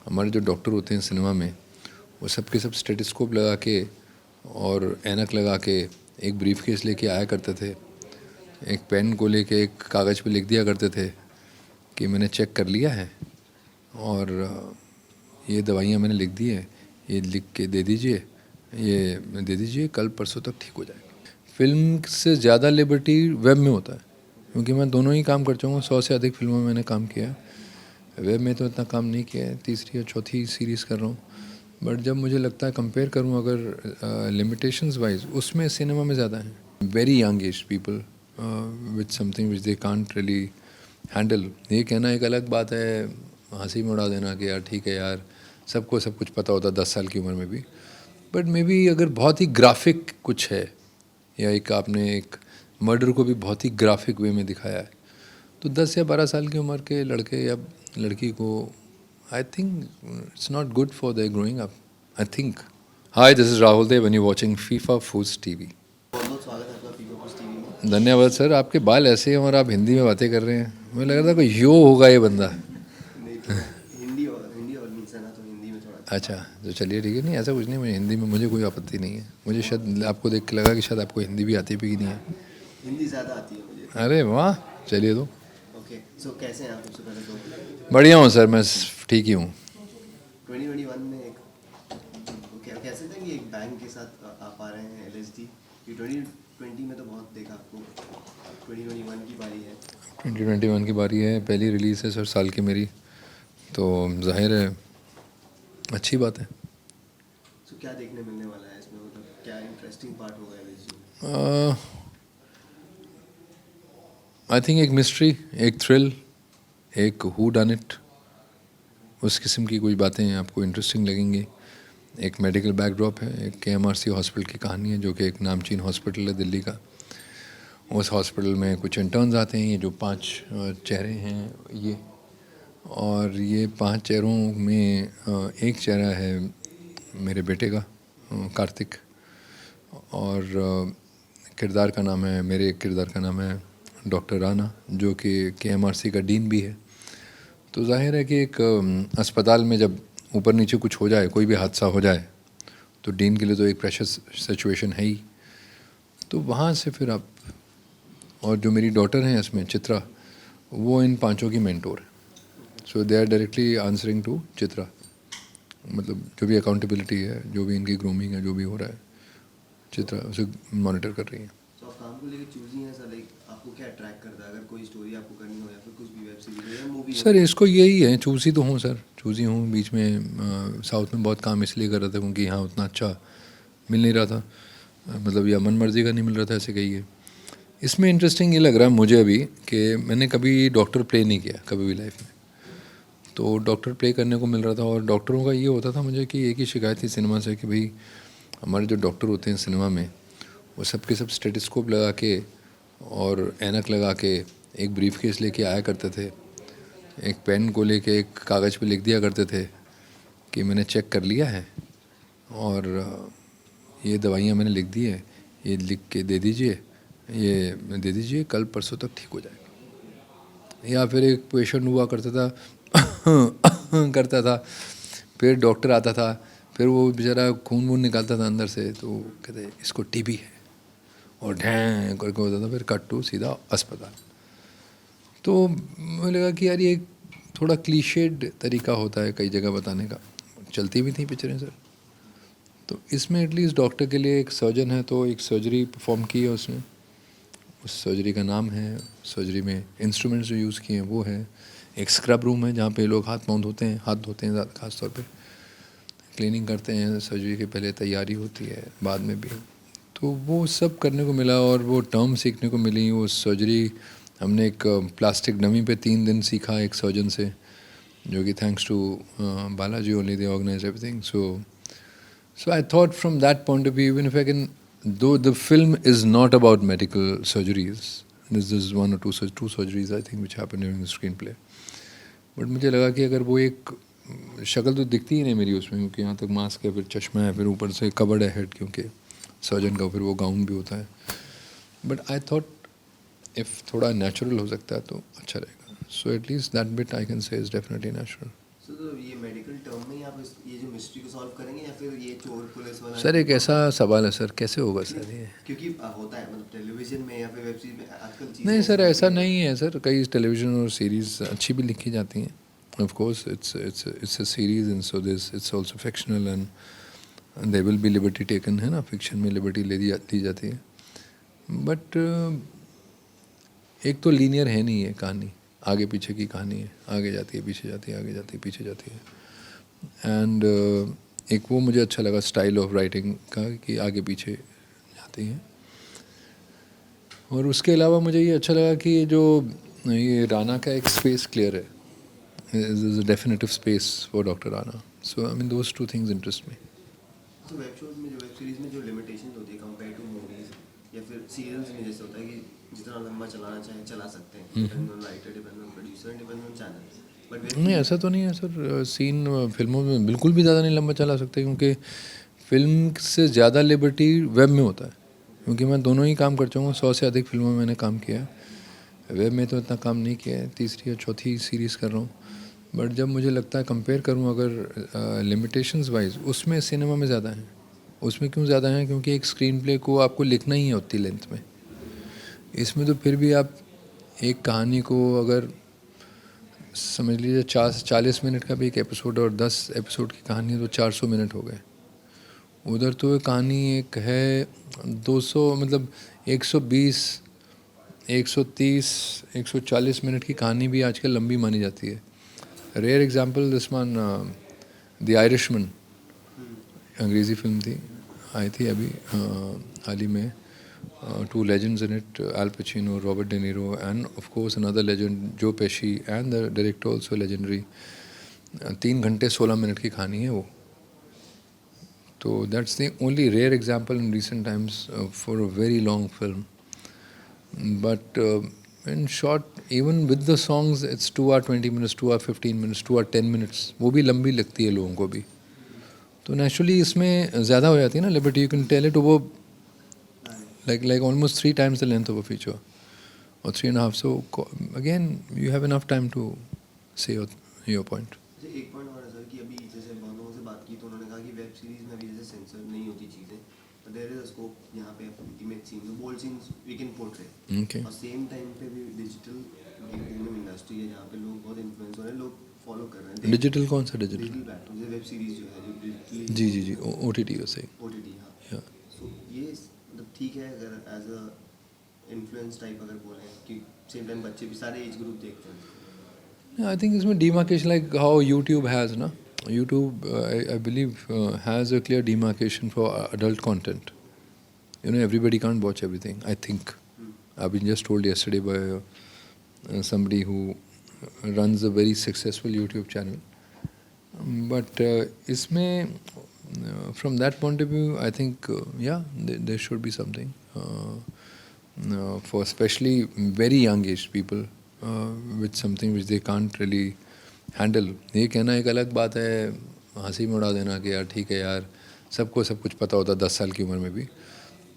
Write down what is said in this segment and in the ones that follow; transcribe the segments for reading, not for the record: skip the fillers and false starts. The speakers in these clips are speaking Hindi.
हमारे जो डॉक्टर होते हैं सिनेमा में, वो सब के सब स्टेथोस्कोप लगा के और ऐनक लगा के एक ब्रीफ केस लेके आया करते थे। एक पेन को लेके एक कागज़ पे लिख दिया करते थे कि मैंने चेक कर लिया है और ये दवाइयाँ मैंने लिख दी हैं, ये लिख के दे दीजिए, ये दे दीजिए, कल परसों तक ठीक हो जाएगा। फिल्म से ज़्यादा लिबर्टी वेब में होता है, क्योंकि मैं दोनों ही काम कर चुका हूँ। 100 से अधिक फिल्मों में मैंने काम किया है। वेब में तो इतना काम नहीं किया है, तीसरी या चौथी सीरीज़ कर रहा हूँ। बट जब मुझे लगता है कंपेयर करूँ अगर लिमिटेशंस वाइज, उसमें सिनेमा में ज़्यादा है। Very young age people with something which they can't really handle. ये कहना एक अलग बात है, हंसी में उड़ा देना कि यार ठीक है यार, सबको सब कुछ पता होता 10 साल की उम्र में भी। बट मे बी अगर बहुत ही ग्राफिक कुछ है, या एक आपने एक मर्डर को भी बहुत ही ग्राफिक वे में दिखाया है, तो 10 या 12 साल की उम्र के लड़के या लड़की को I think it's not good for their growing up, I think. Hi, this is Rahul Dev and you watching FIFA foods TV. बहुत बहुत स्वागत है आपका फीफा फूड्स टीवी में। धन्यवाद सर, आपके बाल ऐसे हैं और आप हिंदी में बातें कर रहे हैं। मुझे लग रहा था कोई यो होगा ये बंदा। नहीं तो हिंदी और मीन्स है ना, तो हिंदी में थोड़ा अच्छा, तो चलिए ठीक है। नहीं ऐसा कुछ नहीं, मुझे हिंदी में मुझे कोई आपत्ति नहीं है। मुझे शायद आपको देख के लगा कि शायद आपको हिंदी भी आती भी नहीं है। हिंदी ज़्यादा आती है मुझे। अरे वाह, चलिए तो ओके, सो कैसे हैं आप? सबसे पहले तो बढ़िया हूँ सर, मैं ठीक ही हूँ। 2021 में एक ओके कैसे थे कि एक बैंक के साथ आप आ रहे हैं एलएसडी। ये 2020 में तो बहुत देखा आपको, 2021 की बारी है। 2021 की बारी है, पहली रिलीज़ है सर साल की मेरी, तो जाहिर है अच्छी बात है। सो क्या देखने मिलने वाला है इसमें, मतलब क्या इंटरेस्टिंग पार्ट होगा एलएसडी में? आई थिंक एक मिस्ट्री, एक थ्रिल, एक हू डन इट, उस किस्म की कुछ बातें आपको इंटरेस्टिंग लगेंगी। एक मेडिकल बैकड्रॉप है, एक केएमआरसी हॉस्पिटल की कहानी है, जो कि एक नामचीन हॉस्पिटल है दिल्ली का। उस हॉस्पिटल में कुछ इंटर्न्स आते हैं, ये जो 5 चेहरे हैं ये, और ये 5 चेहरों में एक चेहरा है मेरे बेटे का, कार्तिक, और किरदार का नाम है, मेरे किरदार का नाम है डॉक्टर राना, जो कि केएमआरसी का डीन भी है। तो जाहिर है कि एक अस्पताल में जब ऊपर नीचे कुछ हो जाए, कोई भी हादसा हो जाए, तो डीन के लिए तो एक प्रेशस सिचुएशन है ही। तो वहाँ से फिर आप, और जो मेरी डॉटर हैं इसमें चित्रा, वो इन 5 की मेंटोर है। So they are directly answering to Chitra, मतलब जो भी अकाउंटेबिलिटी है, जो भी इनकी ग्रूमिंग है, जो भी हो रहा है, चित्रा उसे मॉनिटर कर रही है। तो आप काम को लेकर चूजी हैं सर, लाइक आपको क्या अट्रैक्ट करता है? अगर कोई स्टोरी आपको करनी हो या फिर कुछ भी वेब सीरीज हो या मूवी हो? सर इसको यही है, चूज़ी तो हूँ सर, चूज़ी हूँ। बीच में साउथ में बहुत काम इसलिए कर रहा था क्योंकि यहाँ उतना अच्छा मिल नहीं रहा था, मतलब या मन मर्जी का नहीं मिल रहा था, ऐसे कहिए। इसमें इंटरेस्टिंग ये लग रहा है मुझे अभी कि मैंने कभी डॉक्टर प्ले नहीं किया कभी भी लाइफ में, तो डॉक्टर प्ले करने को मिल रहा था। और डॉक्टरों का ये होता था मुझे कि एक ही शिकायत थी सिनेमा से कि भाई हमारे जो डॉक्टर होते हैं सिनेमा में, वो सब के सब स्टेथोस्कोप लगा के और ऐनक लगा के एक ब्रीफ केस लेके आया करते थे। एक पेन को लेके एक कागज़ पे लिख दिया करते थे कि मैंने चेक कर लिया है और ये दवाइयाँ मैंने लिख दी हैं, ये लिख के दे दीजिए, ये दे दीजिए, कल परसों तक ठीक हो जाएगा। या फिर एक पेशेंट हुआ करता था करता था, फिर डॉक्टर आता था, फिर वो बेचारा खून वून निकालता था अंदर से, तो कहते इसको टीबी है, और ढैं करके होता था, फिर कट टू सीधा अस्पताल। तो मुझे लगा कि यार ये थोड़ा क्लीशेड तरीका होता है कई जगह बताने का, चलती भी थी पिक्चरें सर। तो इसमें एटलीस्ट डॉक्टर के लिए एक सर्जन है, तो एक सर्जरी परफॉर्म की है उसने, उस सर्जरी का नाम है, सर्जरी में इंस्ट्रूमेंट्स जो यूज़ किए हैं वो है। एक स्क्रब रूम है जहाँ पे लोग हाथ पाँव धोते हैं, हाथ धोते हैं ख़ास तौर पे, क्लीनिंग करते हैं, सर्जरी के पहले तैयारी होती है, बाद में भी। तो वो सब करने को मिला और वो टर्म सीखने को मिली। वो सर्जरी हमने एक प्लास्टिक डमी पे 3 दिन सीखा एक सर्जन से, जो कि thanks to Balaji only they organise everything. So I thought from that point of view, even if I can, though the film is not about medical surgeries, this is one or two surgeries I think which happened during the screenplay, but मुझे लगा कि अगर वो एक शक्ल तो दिखती ही नहीं मेरी उसमें, क्योंकि यहाँ तक मास्क है, फिर चश्मा है, फिर ऊपर से कवर्ड है हेड, क्योंकि सर्जन का फिर वो गाउन भी होता है। बट आई थॉट इफ़ थोड़ा नेचुरल हो सकता है तो अच्छा रहेगा। So at least that bit I can से इज़ डेफिनेटली नेचुरल। तो ये मेडिकल टर्म में ही आप ये जो मिस्ट्री को सॉल्व करेंगे या फिर ये चोर पुलिस वाला सर एक ऐसा सवाल है सर, कैसे होगा सर ये? क्योंकि होता है मतलब टेलीविजन में या फिर वेब सीरीज में आजकल चीज़ें नहीं ऐसी सर, होती ऐसा हैं। नहीं है सर, कई टेलीविज़न और सीरीज़ अच्छी भी लिखी जाती हैं. Of course it's a series and so this it's also fictional and they will be liberty taken, है ना, फिक्शन में लिबर्टी दी जाती है. बट एक तो लीनियर है नहीं है कहानी, आगे पीछे की कहानी है, आगे जाती है पीछे जाती है, आगे जाती है पीछे जाती है. एंड एक वो मुझे अच्छा लगा स्टाइल ऑफ राइटिंग का कि आगे पीछे जाती है. और उसके अलावा मुझे ये अच्छा लगा कि ये राना का एक स्पेस क्लियर है, is a definitive space for doctor Rana. So I mean those two things interest me. तो वेब शोज में जो वेब सीरीज में जो लिमिटेशन होती है कंपेयर टू मूवीज या फिर सीरियल्स में जैसे होता है कि जितना लंबा चलाना चाहे चला सकते हैं, depend on writer, depend on producer, depend on channel. But web नहीं ऐसा तो नहीं है सर, सीन फिल्मों में बिल्कुल भी ज़्यादा नहीं लंबा चला सकते, क्योंकि फिल्म से ज़्यादा लिबर्टी वेब में होता है. क्योंकि मैं दोनों ही काम कर चुका हूँ, 100 से अधिक फिल्मों में मैंने काम किया है. वेब में तो इतना काम नहीं किया है, तीसरी या चौथी सीरीज़ कर रहा हूँ. बट जब मुझे लगता है कंपेयर करूँ अगर लिमिटेशंस वाइज, उसमें सिनेमा में ज़्यादा है. उसमें क्यों ज़्यादा है? क्योंकि एक स्क्रीन प्ले को आपको लिखना ही है उतनी लेंथ में. इसमें तो फिर भी आप एक कहानी को अगर समझ लीजिए 40 मिनट का भी एक एपिसोड और 10 एपिसोड की कहानी है तो 400 मिनट हो गए. उधर तो ये कहानी एक है 200 मतलब 120 130 140 मिनट की कहानी भी आजकल लंबी मानी जाती है. Rare example this one, the Irishman, अंग्रेज़ी फिल्म थी, आई थी अभी हाल ही में. Two legends in it, Al Pacino, Robert De Niro, and of course another legend, Joe Pesci, and the director also legendary. 3 घंटे 16 मिनट की कहानी है वो. तो that's the only rare example in recent times for a very long film. But in short, even with the songs, it's 2 hour 20 minutes, 2 hour 15 minutes, 2 hour 10 minutes. वो भी लंबी लगती है लोगों को भी. तो नेचुरली इसमें ज़्यादा हो जाती है ना liberty, you can tell it वो like almost 3 times the length of a feature or 3.5. So again you have enough time to say your point. अच्छा एक पॉइंट और है सर कि अभी जैसे बहुत लोगों से बात की तो उन्होंने कहा कि वेब सीरीज में अभी जैसे सेंसर नहीं होती चीज़ें, तो देयर इज अ स्कोप यहाँ पे intimate scene, bold scenes we can portray. Okay. और सेम टाइम पे भी डिजिटल गेमिंग इंडस्ट्री है जहाँ पे लोग बहुत इन्फ्लुएंस हो रहे हैं, लोग फॉलो कर रहे हैं. डिजिटल कौन सा डिजिटल? डिजिटल प्लेटफॉर्म जैसे वेब सीरीज जो है जो डिजिटली जी जी जी, OTT वैसे. OTT. हाँ. Yeah. सो ये मतलब ठीक है अगर एज अ इन्फ्लुएंस टाइप अगर बोलें कि सेम टाइम बच्चे भी सारे एज ग्रुप देखते हैं. Yeah, I think इसमें demarcation like how YouTube has ना. YouTube I believe has a clear demarcation for adult content. You know, everybody can't watch everything, I think. I've been just told yesterday by somebody who runs a very successful YouTube channel. But इसमें from that point of view, I think yeah, there should be something for especially very young age people with something which they can't really handle. ये कहना एक अलग बात है, हंसी में उड़ा देना कि यार ठीक है यार, सबको सब कुछ पता होता 10 साल की उम्र में भी.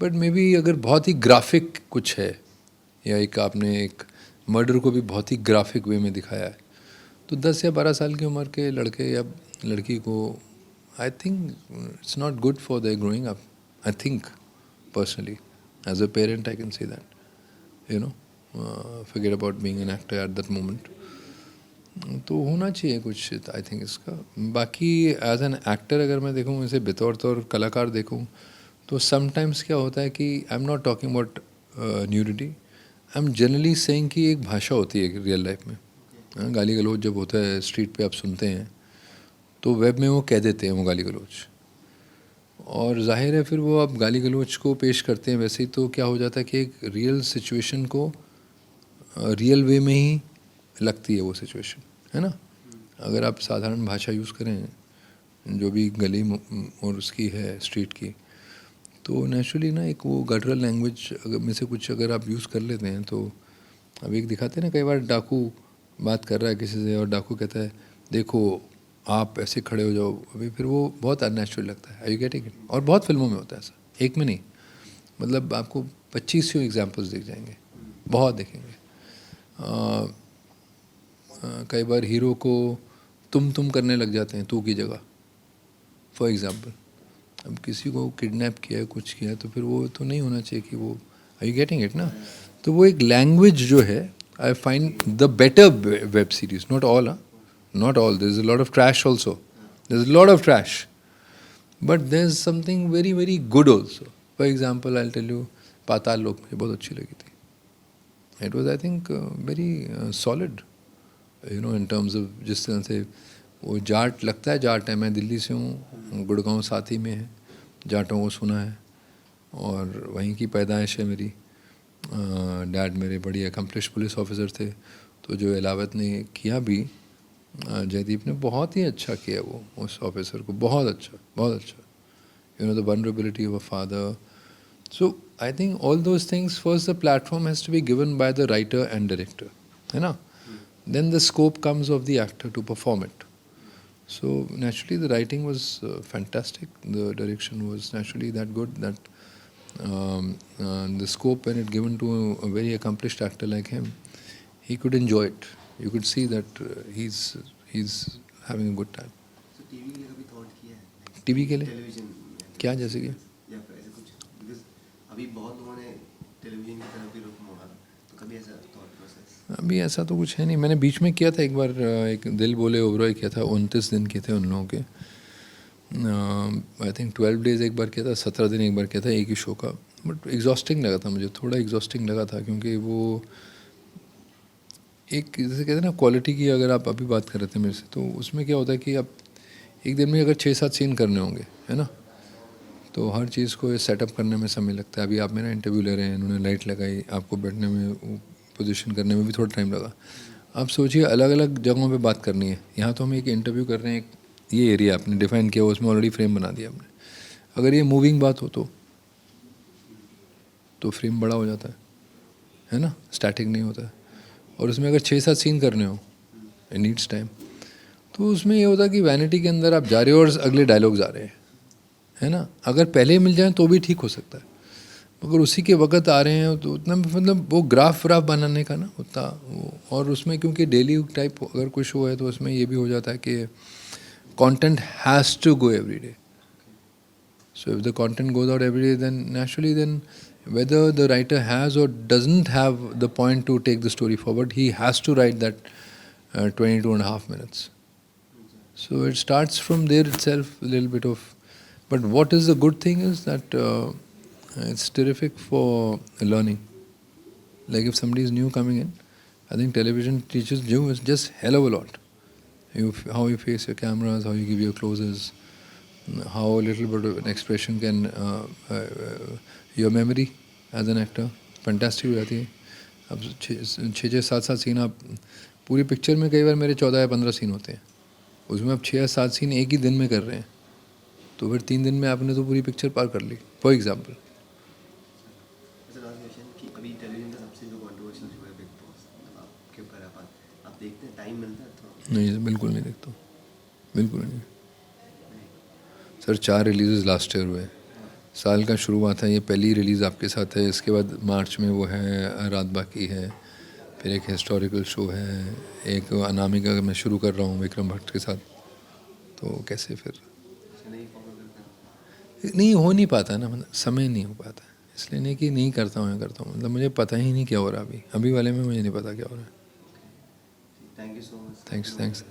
बट मे बी अगर बहुत ही ग्राफिक कुछ है, या एक आपने एक मर्डर को भी बहुत ही ग्राफिक वे में दिखाया है, तो 10 या 12 साल की उम्र के लड़के या लड़की को I think it's not good for their growing up. I think personally as a parent I can say that, you know, forget about being an actor at that moment. तो होना चाहिए कुछ आई थिंक इसका. बाकी एज एन एक्टर अगर मैं देखूँ, इसे बतौर तौर कलाकार देखूँ, तो समटाइम्स क्या होता है कि I am not talking about nudity, I am generally saying कि एक भाषा होती है रियल लाइफ में. गाली गलौज जब होता है स्ट्रीट पे आप सुनते हैं, तो वेब में वो कह देते हैं वो गाली गलौज, और जाहिर है फिर वो आप गाली गलौज को पेश करते हैं वैसे ही, तो क्या हो जाता है कि एक रियल सिचुएशन को रियल वे में ही लगती है वो सिचुएशन, है ना. अगर आप साधारण भाषा यूज़ करें जो भी गली और उसकी है स्ट्रीट की, तो नेचुरली ना एक वो गटरल लैंग्वेज अगर में से कुछ अगर आप यूज़ कर लेते हैं, तो अब एक दिखाते हैं ना कई बार डाकू बात कर रहा है किसी से और डाकू कहता है देखो आप ऐसे खड़े हो जाओ, अभी फिर वो बहुत अननेचुरल लगता है. आई यू गेटिंग इट? और बहुत फिल्मों में होता है ऐसा, एक में नहीं, मतलब आपको 25 एग्जाम्पल्स दिख जाएंगे, बहुत देखेंगे. कई बार हीरो को तुम करने लग जाते हैं तू की जगह। फॉर एग्ज़ाम्पल, अब किसी को किडनैप किया है, कुछ किया है, तो फिर वो तो नहीं होना चाहिए कि वो, आर यू गेटिंग इट ना? तो वो एक लैंग्वेज जो है, I find the better web series, not all, not all, there is a lot of trash also, there is a lot of trash, but there is something very very good also. For example I tell you, Paatal Lok मुझे बहुत अच्छी लगी थी। It was I think very solid, you know, in terms of जिस तरह से वो जाट लगता है, जाट है, मैं दिल्ली से हूँ, गुड़गांव साथ ही में है, जाटों को सुना है और वहीं की पैदाइश है मेरी। डैड मेरे बड़ी अकम्पलिश पुलिस ऑफिसर थे, तो जो एलावत ने किया भी, जयदीप ने बहुत ही अच्छा किया वो उस ऑफिसर को, बहुत अच्छा, बहुत अच्छा, you know, the vulnerability of a father. So I think all those things, first the platform has to be given by the writer and director, है ना? Then the scope comes of the actor to perform it. So naturally the writing was fantastic, the direction was naturally that good, that the scope when it given to a very accomplished actor like him, he could enjoy it. You could see that he's having a good time. So TV के लिए कभी थॉट किया है? टीवी के लिए टेलीविजन क्या, जैसे कि या फिर ऐसे कुछ, बिकॉज अभी बहुत लोगों ने टेलीविजन की तरफ भी रुख मोड़ा, तो कभी ऐसा थॉट प्रोसेस? अभी ऐसा तो कुछ है नहीं। मैंने बीच में किया था एक बार, एक दिल बोले ओबरॉय किया था, 29 दिन किए थे उन लोगों के, आई थिंक 12 डेज़ एक बार किया था, 17 दिन एक बार किया था, एक ही शो का। बट एग्जॉस्टिंग लगा था मुझे, थोड़ा एग्जॉस्टिंग लगा था, क्योंकि वो एक, जैसे कहते हैं ना, क्वालिटी की अगर आप अभी बात कर रहे थे मेरे से, तो उसमें क्या होता है कि आप एक दिन में अगर 6-7 सीन करने होंगे, है ना, तो हर चीज़ को सेटअप करने में समय लगता है। अभी आप मेरा इंटरव्यू ले रहे हैं, इन्होंने लाइट लगाई, आपको बैठने में, पोजीशन करने में भी थोड़ा टाइम लगा। आप सोचिए अलग अलग जगहों पे बात करनी है। यहाँ तो हम एक इंटरव्यू कर रहे हैं, एक ये एरिया आपने डिफाइन किया, उसमें ऑलरेडी फ्रेम बना दिया आपने। अगर ये मूविंग बात हो तो फ्रेम बड़ा हो जाता है ना, स्टैटिक नहीं होता है। और उसमें अगर 6-7 सीन करने हो, इट नीड्स टाइम। तो उसमें ये होता है कि वैनिटी के अंदर आप जा रहे हो और अगले डायलॉग्स आ रहे हैं, है ना। अगर पहले मिल जाए तो भी ठीक हो सकता है, अगर उसी के वक्त आ रहे हैं तो उतना, मतलब वो ग्राफ बनाने का ना उतना वो। और उसमें क्योंकि डेली टाइप अगर कोई शो है, तो उसमें ये भी हो जाता है कि content has to go every day. So if the content goes out every day, then naturally, then whether the writer has or doesn't have the point to take the story forward, he has to write that 22.5 minutes. So it starts from there itself, a little bit of. But what is the good thing is that it's terrific for learning. Like if somebody is new coming in, I think television teaches you just hell of a lot. How you face your cameras, how you give your closes, how a little bit of an expression can, your memory as an actor, fantastic हो जाती है। अब 6-7 सीन आप पूरी पिक्चर में, कई बार मेरे 14 या 15 सीन होते हैं, उसमें आप 6 या 7 सीन एक ही दिन में कर रहे हैं, तो फिर 3 दिन में आपने तो पूरी पिक्चर पार कर ली, फॉर एग्जाम्पल। अभी टेलीविजन का सबसे जो कंट्रोवर्शियल शो है बिग बॉस, आपके ऊपर आप देखते हैं, टाइम मिलता है तो? नहीं, बिल्कुल नहीं देखता, बिल्कुल नहीं सर। 4 रिलीज़ लास्ट ईयर हुए, साल का शुरुआत है, ये पहली रिलीज़ आपके साथ है। इसके बाद मार्च में वो है रात बाकी है, फिर एक हिस्टोरिकल शो है, एक अनामिका मैं शुरू कर रहा हूँ विक्रम भट्ट के साथ। तो कैसे फिर नहीं फॉलो करता? नहीं हो नहीं पाता ना, मतलब समय नहीं हो पाता, इसलिए नहीं कि नहीं करता हूँ या करता हूँ, मतलब मुझे पता ही नहीं क्या हो रहा। अभी वाले में मुझे नहीं पता क्या हो रहा है। Thank you so much. Thanks.